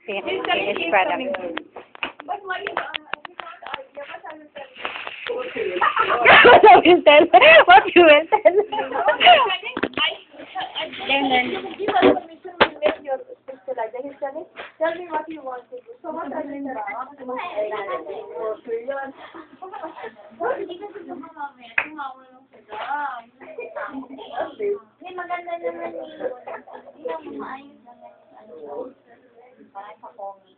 Finished product. What you will tell? What you will tell? Tell me what you want to do. So what are you maganda naman yung maayos naman. Parang sa comic.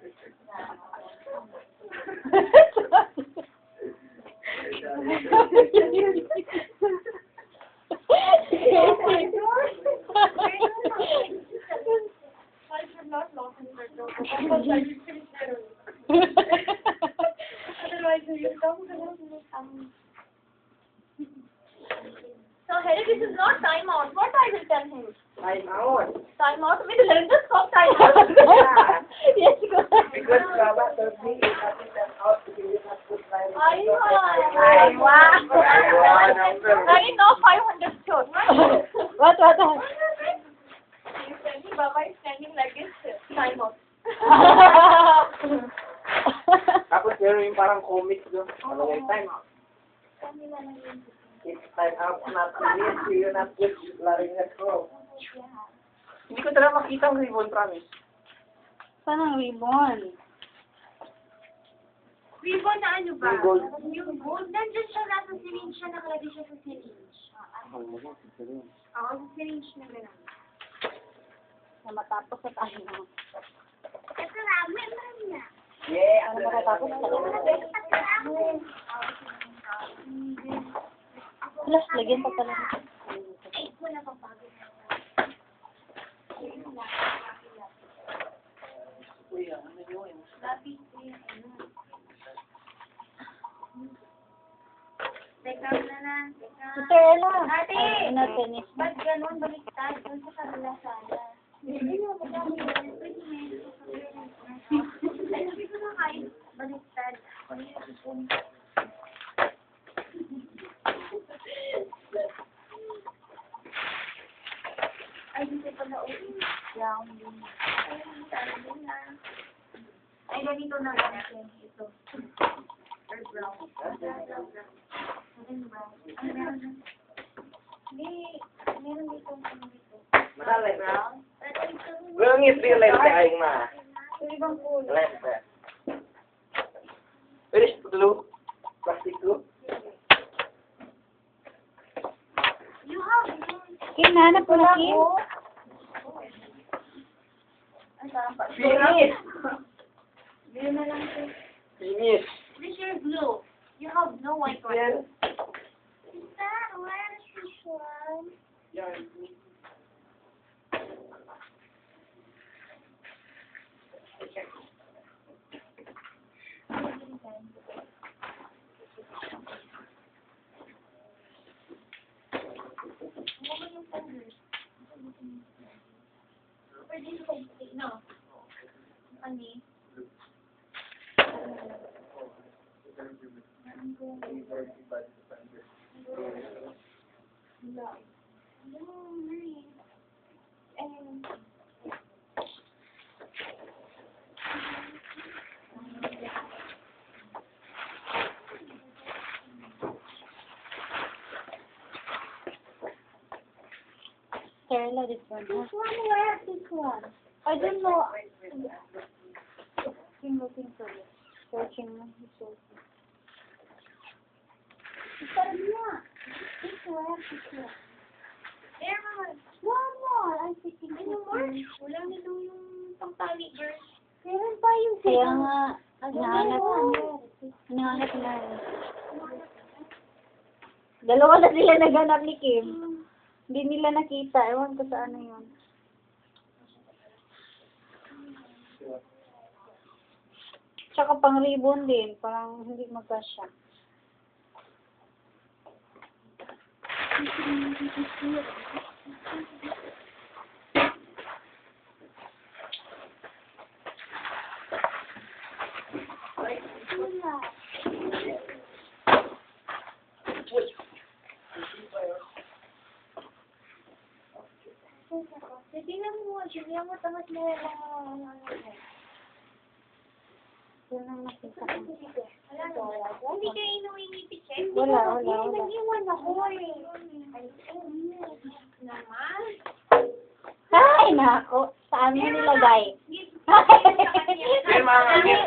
So, Harry, this is not time out. What I will tell him? Time out. Time out? Wait, let him just stop time out. Yes, go ahead. Because Baba told me if I take them out, you will not put my Aywa. Harry, no 500 shots. What? You tell me Baba is standing like this. Time out. Tapos meron yung parang comic doon. Time out. It's time out, not finish, you not put clarinet crow. Hindi ko talaga makita ang ribbon, promise. Saan ang ribbon? Ribbon na ano ba? Ribbon. Yung gold, nandiyan siya, nasa syringe siya, nakalagay siya sa syringe. Oo, sa syringe na gano'n. Na matapos na tayo. Ito na, may na. Yeah, Ano matatapos ka lang? Plus, lagyan pa pala. Ay, wala pang bago. Lapis ko yung ano. Teka na. Ito, Ella. Ate! Ay, na-finish. Ba't ganun? Baliktad. Doon sa kabila sana. Hindi mo Ay, sabi ko na kayo. Baliktad. Ay, hindi pala uwi. Brown din. Ay, ganito na lang siya. Ito. Or brown. Brown. Ay, meron na. Hindi. Meron dito. madali. Brown. Well, ngit real life kaya ma. Yung ibang kulay. Lente. Pwede siya paglo. Plastic glue. You have Kim, nahanap ko na, Kim. Finish! Blue na lang ito. Finish! This is blue. You have no white one. Yan. Is that where is this one? Yan. Pwede ito kung no. Ani? Stella, this one. This one, where is this one? I don't know. I'm looking for it. Searching. Sabi niya. This one, this one. There naman. One more. I'm thinking. Ano more? Wala nito yung pangtali, girl. Meron pa yung Kaya nga, hinahanap na. Dalawa na sila naghanap ni Kim. Hindi nila nakita. Ewan ko sa ano yun. Tsaka pang ribbon din. Parang hindi magkasya. Tingnan mo, tingnan mo, tamat mo lang. Yun ang nakita ko. Hindi kayo inuwi ni Pichek? Wala. Nag-iwan ako eh. Ay, naman. Ay, nako. Saan mo nilagay?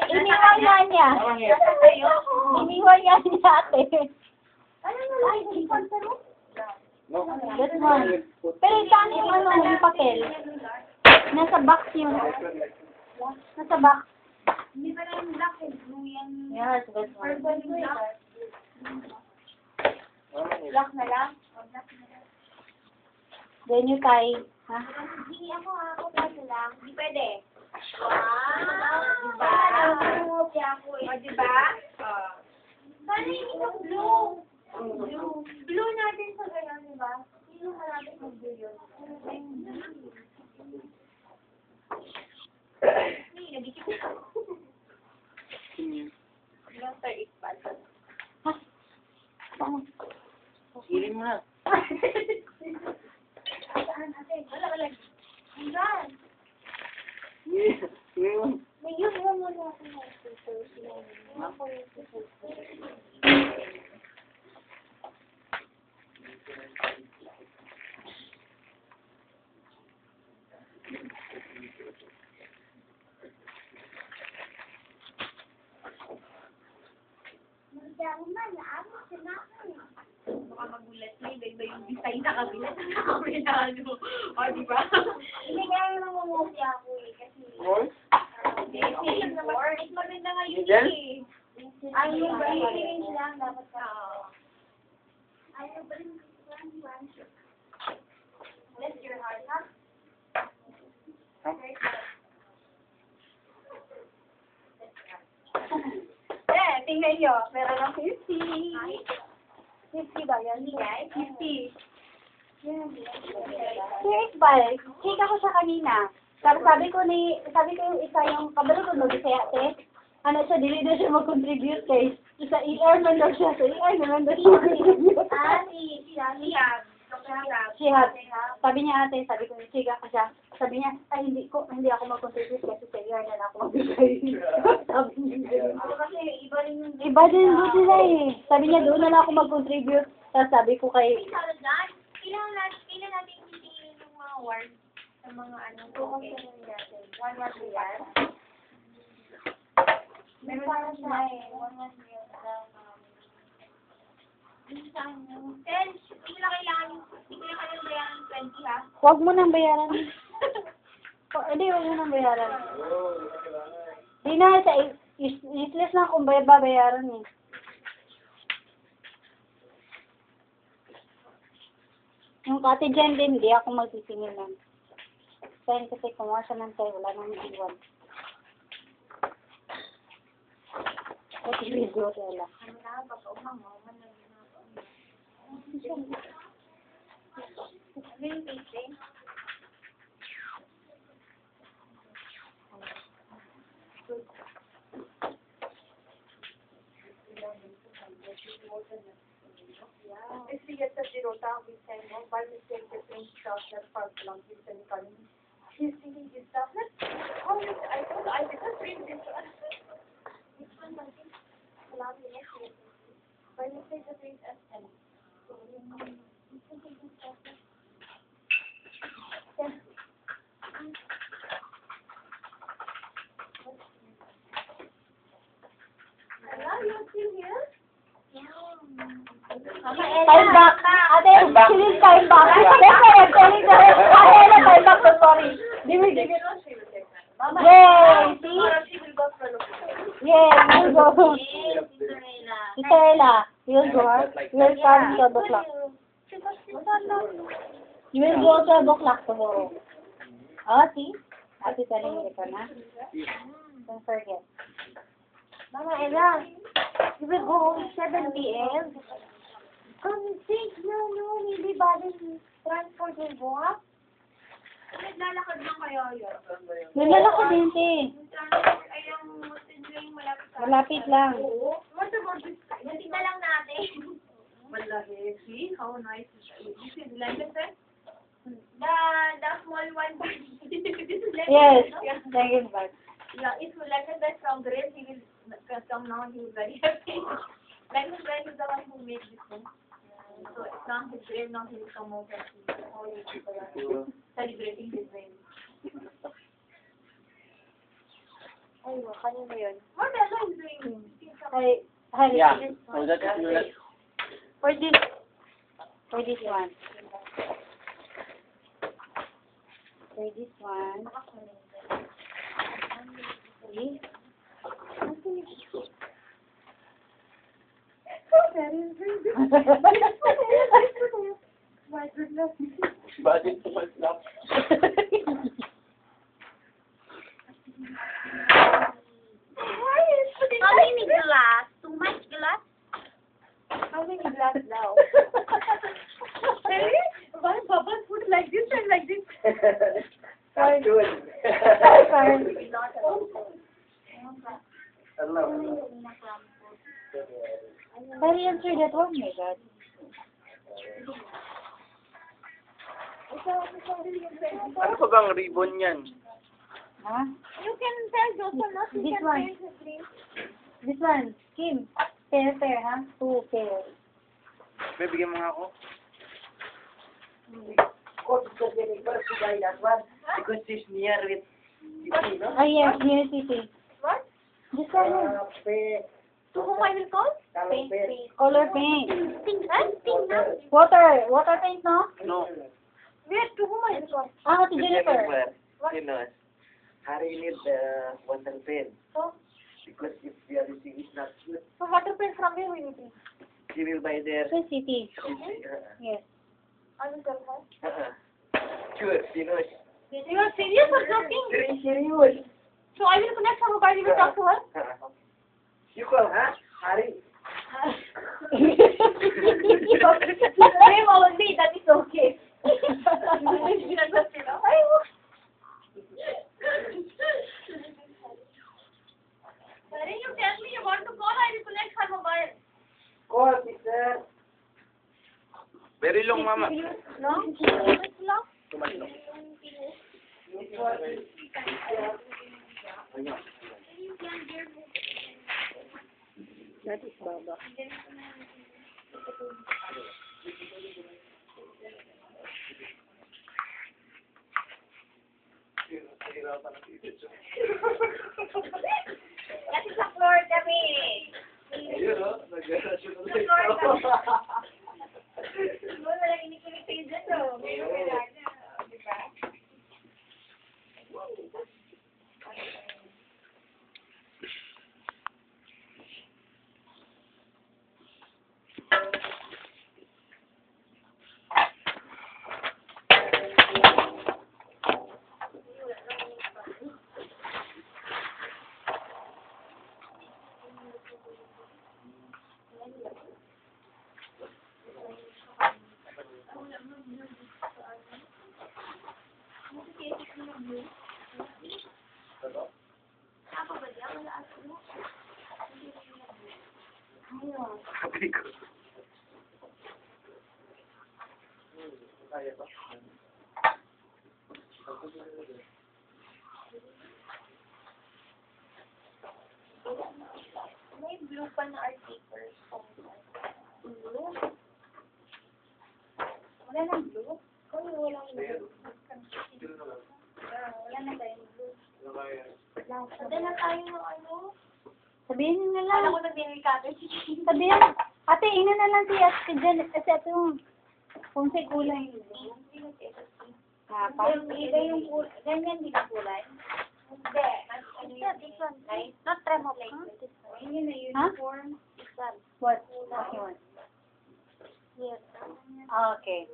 Iniwan nga niya. Iniwan nga niya, ate. Ano na lang, sponsor mo? No? That one. Pero saan yung yung papel? Nasa box yun. Nasa box. Hindi pa lang black and blue yan. Yes, that one. Purple black. Black na lang? Then you tie. Ha? Hindi ako pwede lang. Hindi pwede. Wow! Diba? O, diba? Paano yung blue? Blue natin sa ganyan, diba? Sino malapit mag-blue yun? Hindi, nabikip ko. Ilang sir ikbal? Ha? Saan? Hilin mo na. Saan natin? Wala. Hanggang. Ngayon. Ngayon mo muna ako ng tutors. Ako yung tutors. Baka magulat niya, iba yung design na kabila sa kabila, ano. O, diba? Hindi kaya naman mamuti ako eh, kasi... Roy? Kasi mas maganda nga yun Miguel? eh. Ay, yung range lang, dapat ka. Ay, yung range. Bless your heart, ha? Eh, tingnan nyo. Meron ng 50. 50 ba yan? 50. Si Iqbal, cake ako siya kanina. Sabi ko yung isa yung kabalo ko no, kasi ate, ano siya, dili na siya mag-contribute kay sa ER man daw siya, sa ER naman daw siya mag-contribute. Shihab. Sabi niya ate, sabi ko, siga ka siya. Sabi niya, ay hindi ako mag-contribute kasi sa ER na lang ako magbigay. Sabi niya. Kasi iba rin yung... Iba din doon sila eh. Sabi niya, doon na lang ako mag-contribute. Tapos sabi ko kay... Kailangan natin titingin yung mga words sa mga ano. Okay. One word yan. Meron pa siya eh. One word yan. Hindi ko na kailangan bayaran ng 20 ha. Huwag mo nang bayaran. Hindi, huwag mo nang bayaran. Hindi na, useless lang kung bayaran eh. Yung kati dyan din, hindi ako magtitingin lang. Kaya kasi kumuha siya ng tayo, wala nang iwan. At i-video sila. Ano na, baka umangaw. Ano yung tasting? If you get the zero down, we say, no, by mistake, the thing shot that part belongs to the economy. He's thinking this stuff. Oh, yes, I told I didn't read this one. Which one was it? By mistake, the thing is SM. So, he's thinking this stuff. Hello, you're still here? Time back! Ate, silid time back! Ate, time back to sorry. Give it. Yay! See? Yay! We'll go. Sister Ella, you'll go. You'll come 12 o'clock. You will go 12 o'clock tomorrow. Oh, see? Ate telling you ka na. Don't forget. Mama Ella, you will go home 7 p.m. Think, no, hindi ba din transport will go up? Naglalakad lang kaya yun. Naglalakad din si. Yung transport ay yung yung malapit sa... Malapit lang. Oo. What about this guy? Nandito lang natin. Wallahi, see how nice it is. You see the language there? The small all one bag. This is like Yes, yeah. second bag. Yeah, if Leonard is from Grace, he will come now. He is very happy. Leonard is the one who made this one. So from his grave now he will come out and see all the people are celebrating his grave. Ayun, kanina yun. What Ella is doing? Hi, Yeah. So that is your for this one. For this one. See? My goodness. budget to myself. How many glass? Too much glass? How many glass now? Really? Why Bubba's put like this and like this? That's good. Sorry. Hello. Sorry, answer that one, my God. Ano pa bang ribbon yan? Huh? You can tell Joseph not to This get one. pair his name. This one. Kim. Pair, huh? 2 pair. Bibigyan mo nga ako. Because she's near with you, no? Oh, yes, yes, yes. What? This one. To whom I will call? Paint. Color paint. Pink, pink na. Water paint, no? No. Where? To whom I will call? Ah, to Jennifer. You know, Harry need water pen. So, Because if the other thing is not good, so water pen from where will you bring? he will buy there. So, city. Yes. I will tell her. Sure, you know. You are serious or joking? Very serious. So I will connect her mobile, you will talk to her? You call, huh? Harry. Name only, that is okay. When you tell me you want to call, I will connect her mobile. Call, sister. Very long, mama. No? It's long. Too much long. That is Baba. That is a floor kami. Wala lang inikinig sa'yo dyan, no? Pero kailangan na, di ba? Sabi ko. May blue pa na article. Blue? Wala nang blue? Kung walang blue. Wala na tayong blue. Sada na tayo ng ano? Sabihin niyo na lang. Wala ko na dinikato. Sabihin, ate, ina na lang si Ate Jen. Kasi ito yung kung sa kulay. Papa. Iba yung kulay. Ganyan din ang kulay. Hindi. Ano yun? This one. Not tremolo. Yun na uniform. What? What you want? Yes. Okay.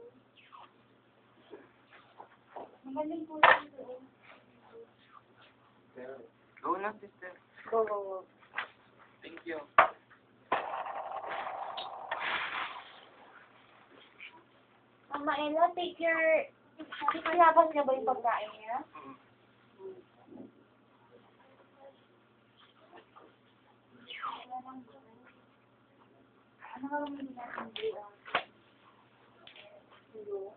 Magaling kulay doon. Go na, sister. Go, go, go. Thank you. Mama Ella, take your... Sinabas niya ba yung pagkain niya? Ano ka lang hindi natin blue?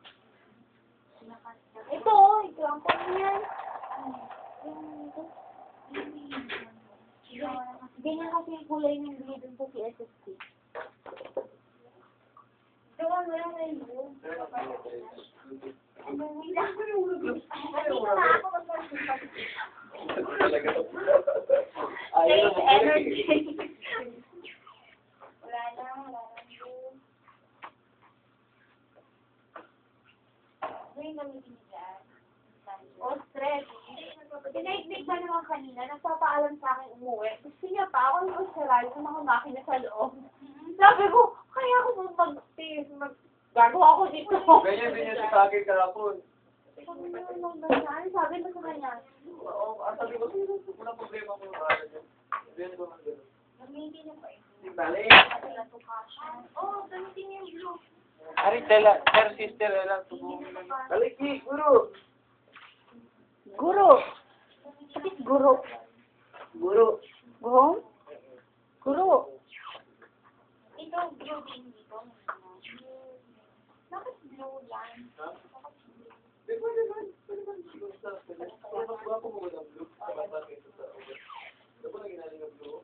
Ito, dito. Ang kung yan. Ganyan kasi yung kulay ng blue dun sa CSSP. Gawa mo lang na yung blue. Save energy. Wala na blue. Ano yung gamitin niya? O, stress. Tinaitig ba naman kanina, nagpapaalam sa akin umuwi. Gusto niya pa ako yung Australia sa mga makina sa loob. Sabi ko, kaya ako gagawa ako dito. Ganyan din yan sa akin kahapon. Sabi mo sa kanya. Oo, sabi ko, walang problema ko yung araw niya. Ganyan ko lang gano'n. Gamitin niya pa eh. Balik. Oo, gamitin niya yung blue. Ari, her sister, lang tubong. Balik, guru. Guro. Bakit guro? Guru. Guro? Guro. Ito, blue din dito. Bakit blue yan? Di ba naman? Ano ba gwapo mo ng blue? Kapag ito sa ulo. Ano ba na ginaling ng blue?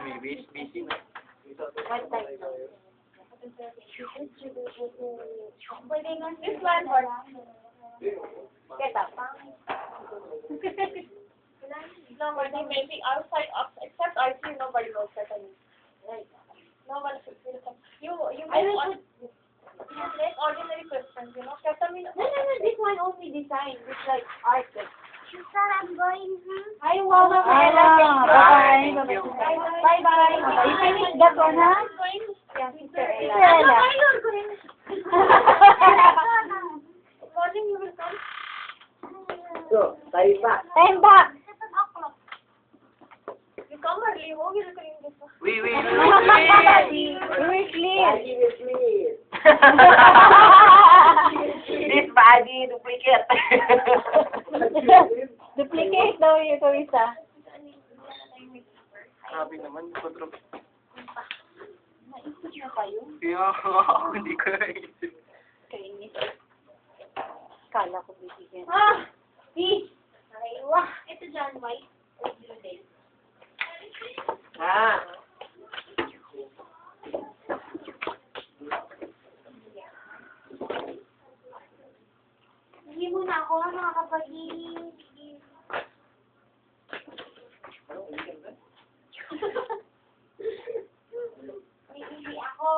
Maybe, busy na. What type? Pwede nga. This one or? Kita pa. Nobody, maybe outside, except I see nobody looks at me. Right. No one should feel like you make ordinary questions, you know. No, this one only design. It's like art. Sister, I'm going. Hi, Mama. Bye. Bye-bye. You finish that one, ha? Yeah, Sister Sister Ella. Morning, you will come. So, tayo pa. Time back. You come early, ho? You will come this one. We We were clear. This body duplicate. Duplicate daw yung isa. Sabi naman, kontrol. Naisip na kayo? Kaya hindi ko naisip. Kainis. Kala ko bibigyan. Peach! Ay, wah! Ito dyan, white. Or blue din. Hindi mo na ako, mga kapatid. Hindi ako.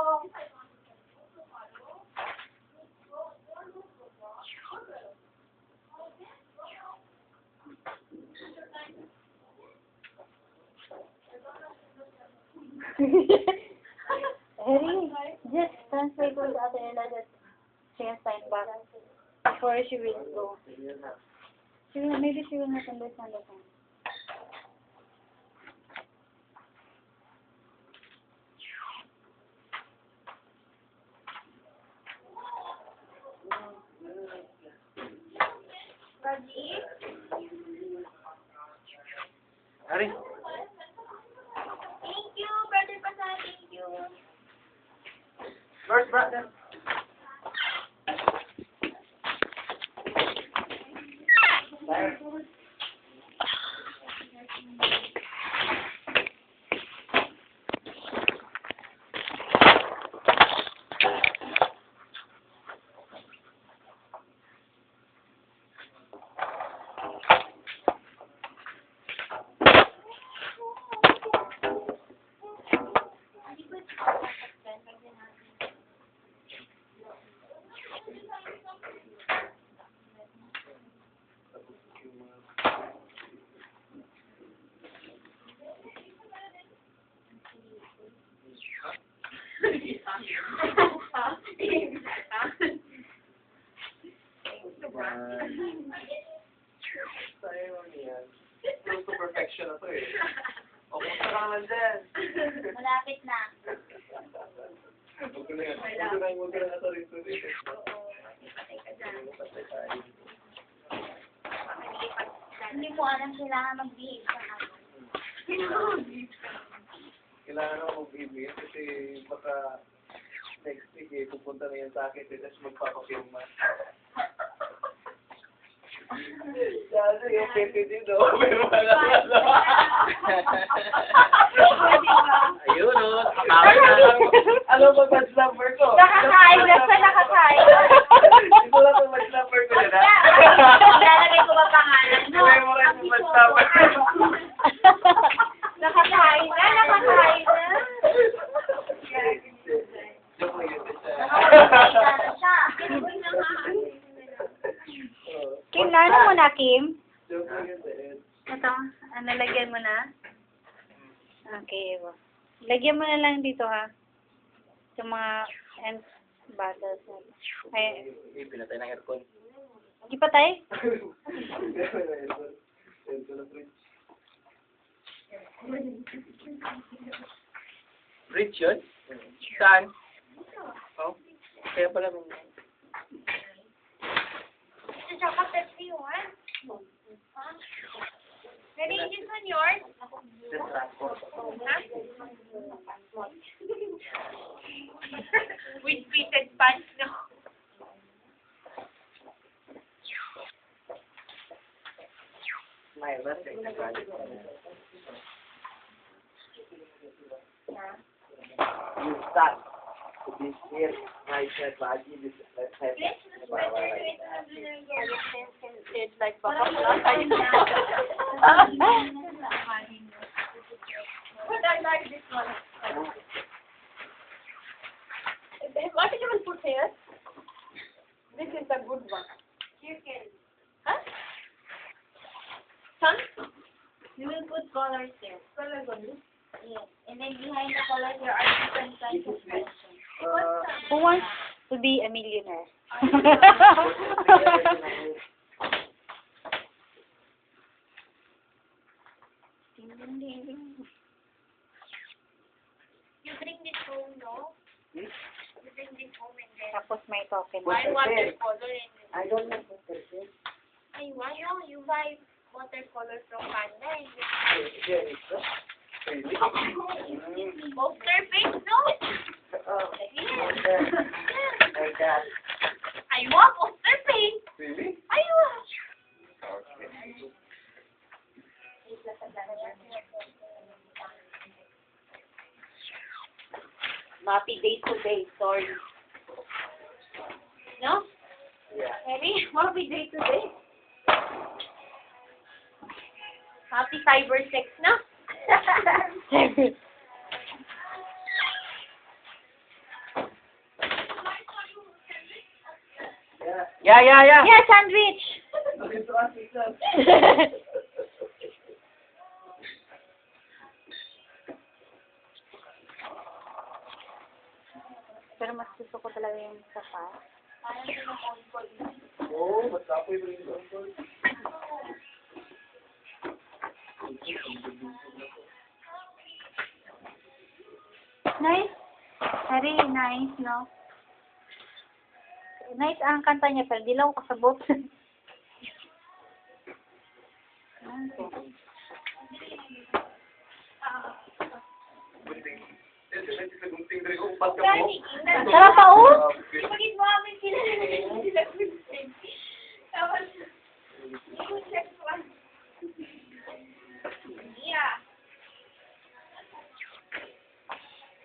Harry, just translate with Ate Ella that she has time back before she will go. Maybe she will not understand the time. Raji? Ari, Thank you, Brother Pasay. Thank you. first brother. Sa'yo yan. Close to perfection na to eh. O, kumusta ka naman dyan? Malapit na. Huwag ko na nga to rito dito. Hindi mo alam kailangan mag-behave sa akin. Kailangan ako mag-ibig kasi baka next week sige, pupunta na yan sa akin, tapos magpapapirma. Sabi, yung pwede din, no? Pirma na ano. Ayun, no? Nakakain na lang. Ano ba match number ko? Nakakain na siya, nakakain. Ito lang ang match number ko na. Ilalagay ko ba pangalan? Memorize yung match number. Nakakain na, nakakain na. Joke lang yun siya. Kim, ano mo na, Kim? Joke lang yun siya. Ito, lagyan mo na? Okay, lagyan mo na lang dito, ha? Yung mga end bottles. Ay, Pinatay ng aircon. di pa tayo? Rich yun? Saan? Oh? Kaya pala mo. Ito siya ka Pepsi one. Ready, is this one yours? Huh? With fitted pants, no? Smile, that's it. You start. This here, right side, body, this left side. It's like But I like this one. What did you put here? This is the good one. You can. Huh? Son? You will put colors there. Colors only? Yes. And then behind the colors there are different kinds of questions. Who wants to be a millionaire? You bring this home, no? Hmm? You bring this home and then Tapos may token. buy watercolor and then I don't know what this is. ay, why no? You buy watercolor from Panda and then Here is the. Really? poster paint, no? Oh, Yes. like that. I want poster paint. Really? I want. Okay. Happy day today, sorry. No? Yeah. Ready? Happy day today. Happy cyber sex, no? Yeah. Yeah, sandwich! Ito ang sikat. Pero mas gusto ko talaga yung sapa. Oo, basta ako yung rin doon. Nice. Very nice, no? Nice ang kanta niya, pero di lang ako kasabot. Gunting. Sa gunting rin ko, ba't ka mo? Gani, Sarap pa, oh! Ipagin mo amin sila. Tapos, i-check mo. Yeah.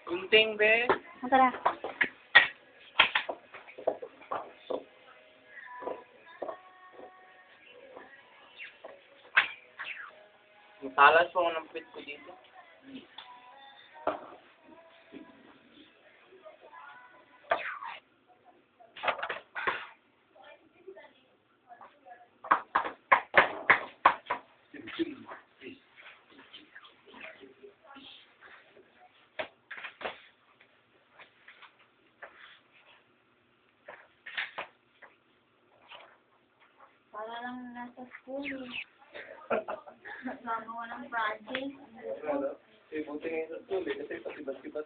Gunting, be. Tara. Matalas po ng pit ko dito. Para lang nasa school. Gagawa ng project. Ano? Eh, buti ngayon sa school eh, kasi pasibat-sibat.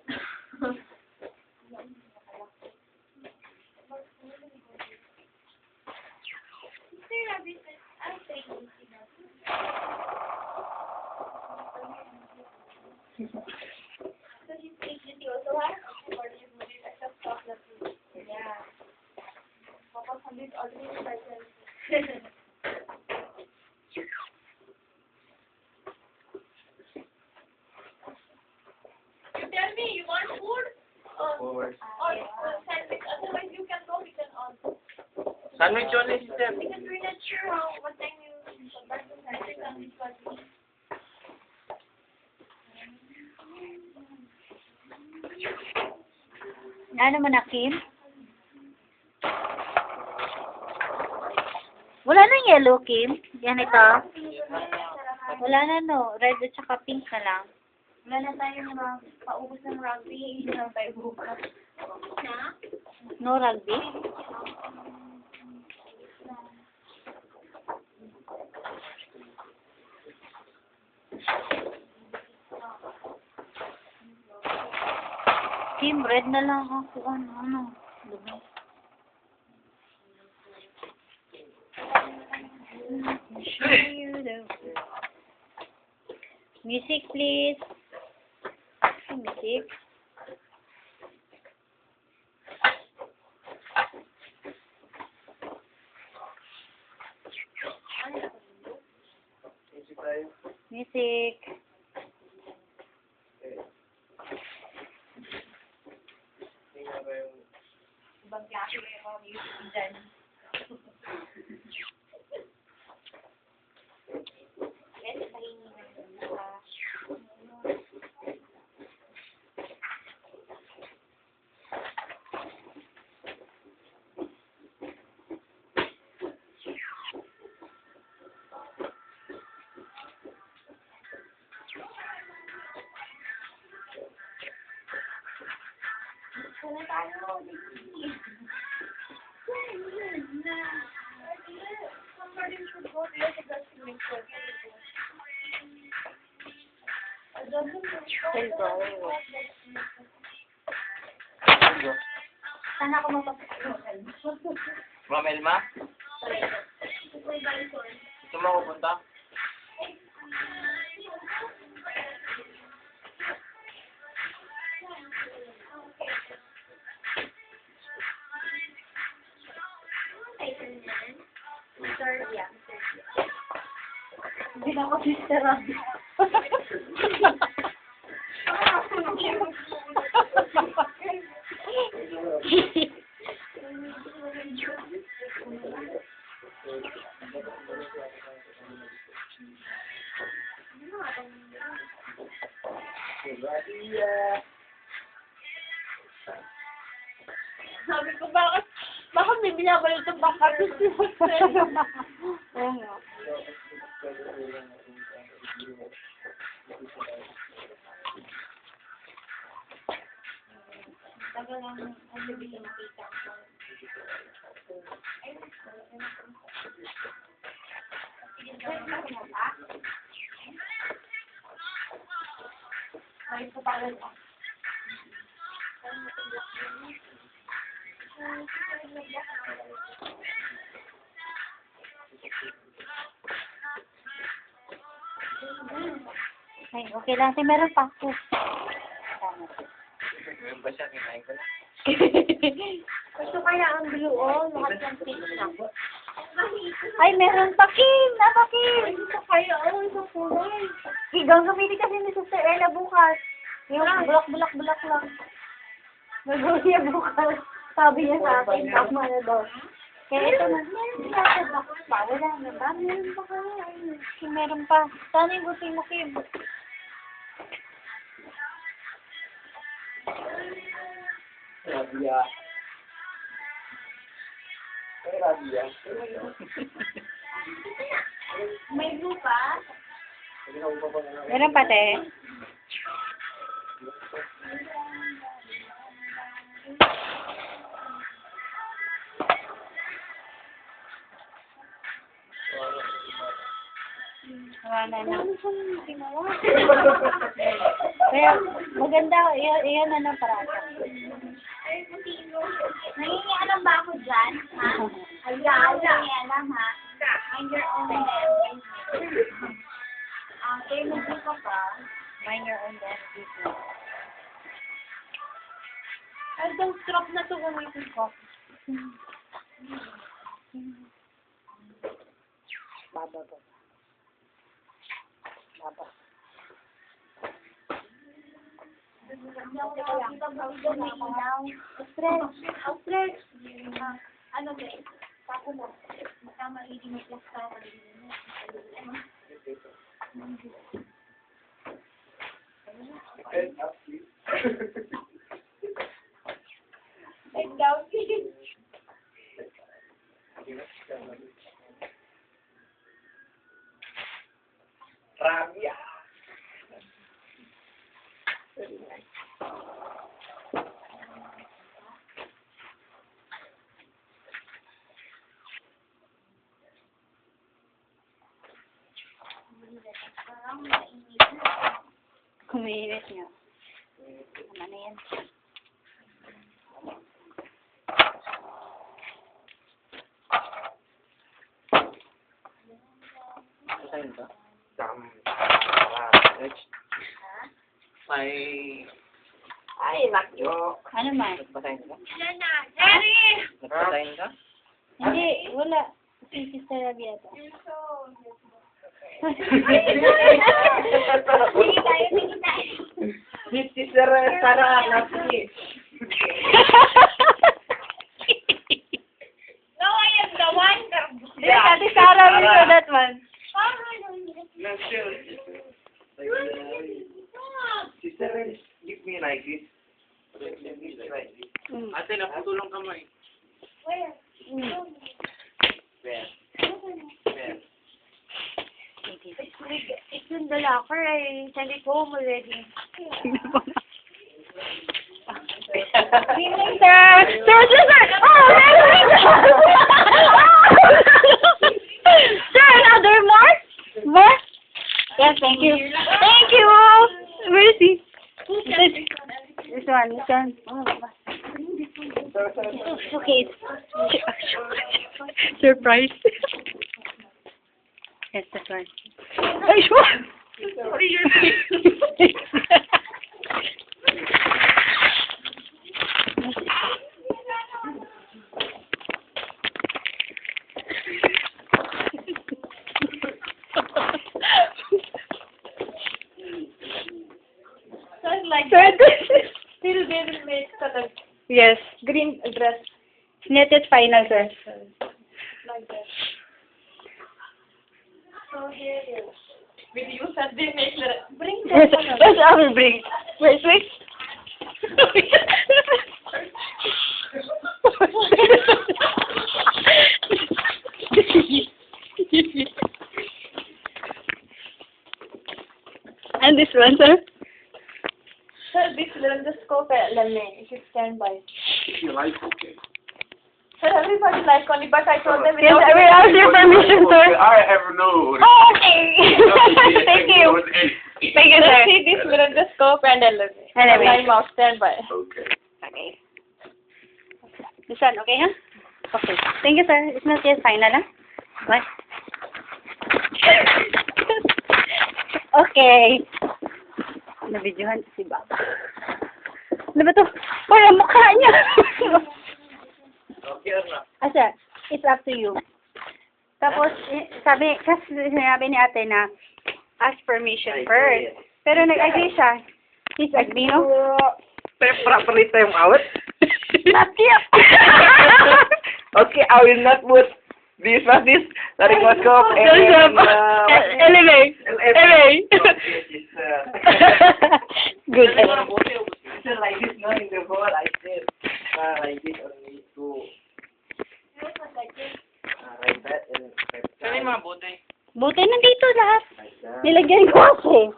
Sir, Rabbit, I'm saying so she's agency also has or she's moving as a stuff that this ordinary person. You tell me, you want food? Forward. Or sandwich, otherwise you can go, we can order. Sandwich only, sister. Because we're not sure what time you start the sandwich on this party. Ano man, Kim? Wala nang yellow, Kim. Yan ito. Wala na, no. Red at saka pink na lang. Wala na tayong mga paubos ng rugby, hindi lang tayo bukas. Na? No rugby? Kim, red na lang ako. Ano? Music, please. Music. Music tayo. Music. Tingnan ko yung... Ibang klase yung mga music dyan. Yes, tahingin na yun. Sana tayo, somebody should go there to the swimming pool. Sana ako mapapagod. Ma'am Elma? Gusto mo ako punta? Hindi na ako sister Abby. Sabi ko, bakit may binabalik itong bangkar? Ayun nga. Tagal lang ang sabi ko nakita ko. Ay, ito pa rin. Ay, okay lang. Kasi meron pa ako. Meron ba siya? Kinain ko na. Gusto kaya ang blue, oh. Lahat ng pink na. Ay, meron pa, Kim! Napa, Kim! Gusto kaya, oh, isang kulay. Higang gamitin kasi ni Sister Ella bukas. Yung bulak-bulak-bulak lang. Nagawin niya bukas. Sabi niya sa akin, tama na daw. Kaya ito na, meron pa sa box pa. Wala na ba? Meron pa kaya. Ay, meron pa. Sana yung gusto mo, Kim. Rabia. Ay, Rabia. May blue pa? Meron pa, te. Wala na. Kaya, maganda. Iyan na ng parata. Nangingialam ba ako dyan? Ha? Nangingialam, ha? Mind your own business. Kayo mag-blue ka pa. Mind your own business. Ay, itong strap na to gamitin ko. Baba. Hindi ako nakakita ng video na ilaw. Stretch. Ano ba? Tako mo. Tama, hindi mo plus ka. Head up, please. Like down. Rabia. Parang mainit. Kumiinit niya. Ano na yan? Saan ka? May... Ay, nakyo. Ano man? Nagpasahin ka? Ilan na? Jerry! Nagpasahin ka? Hindi, wala. Si Sister Rabiata. Sige tayo, sige tayo. Si Sarah Nasi. No, I am the one. Yes, Ate Sarah will know that one. Sister, give me like this. Ate, naputulong kamay. Where? Where? Where? It's in the locker. I sent it home already. Evening, sir! Sir, sir! Oh, sir, another more? More? Yes, thank you. Thank you! Where is he? This one. Oh, it's okay. Surprise. Yes, this one. Ay, sure. What are your face? Like Sir, still they will make color yes. green dress Knitted final, sir. like that. So here it is. With you said they make the bring Yes, that color. yes, I will bring. Wait. And this one, sir? Sir, this will just go for Lemon if you stand by. If you like, okay. Sir, everybody like only, but I told them Yes, without we ask your permission, sir. I have no... Okay. Thank you. Thank you, sir. See this will just go and Lemon. Anyway. I'm out, stand by. Okay. Okay. This one, okay, huh? Okay. Thank you, sir. It's not yet final, huh? Bye. Okay. Nabidyohan si Baba. Ano ba to? Uy, ang mukha niya! Okay or not? Asa, it's up to you. Tapos, kasi sinabi ni ate na ask permission first. Pero nag-agree siya. Please agree, no? Properly time out. Not yet! Okay, I will not put this microscope and Elevate! Elevate! Good. Just like this, no, in the hole, I said, like this only to, like that, and like that. Buti nandito lahat. Like that. Nilagyan ko kasi.